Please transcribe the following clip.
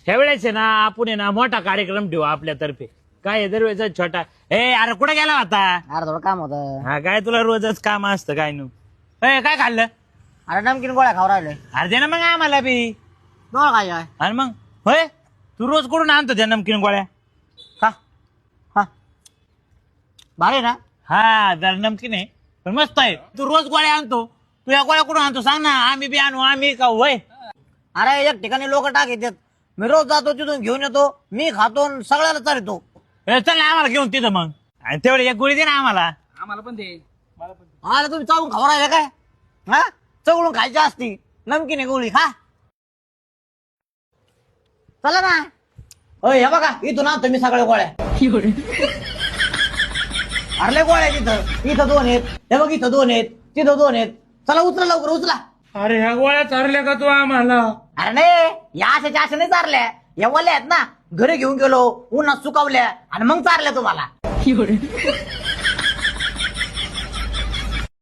ह्यावेळेस आहे ना आपण आहे ना मोठा कार्यक्रम ठेवू आपल्यातर्फे. काय आहे दरवेळेचा छोटा. अरे कुठे गेला होता? अरे थोडं काम होतं. हा काय तुला रोजच काम असतं काय नू. काय खाल्लं? अरे नमकीन गोळ्या खाऊ राहिले. अरे दे ना मग आम्हाला बी. दोन काय आहे? आणि मग होय तू रोज कुठून आणतो त्या नमकीन गोळ्या? का हा भारी ना. हा जरा नमकीन आहे पण मस्त आहे. तू रोज गोळ्या आणतो. तू या गोळ्या कुठून आणतो सांग ना. आम्ही बी आणू. आम्ही का होय. अरे एक ठिकाणी लोक टाक येतात. मी रोज जातो तिथून घेऊन येतो. मी खातो आणि सगळ्याला चालतो. चल ना आम्हाला घेऊन तिथं मग. आणि तेवढे एक गोळी दे ना आम्हाला. आम्हाला पण दे. अरे तुम्ही चावून खाऊ राहिले काय? हा चवळून खायची असती. नमकीन आहे गोळी खा. चला ना. होय हे बघा इथून आणतो मी सगळ्या गोळ्या. अरे गोळ्या तिथं. इथं 2 आहेत. हे बघ इथं 2 आहेत. तिथं 2 आहेत. चला उचला लवकर उचला. अरे ह्या गोळ्या चारल्या का तू आम्हाला? अरे नाही या अशाच्या अशा नाही चारल्या. या वल्या आहेत ना घरी घेऊन गेलो उन्हात सुकावल्या आणि मग चारल्या तुम्हाला.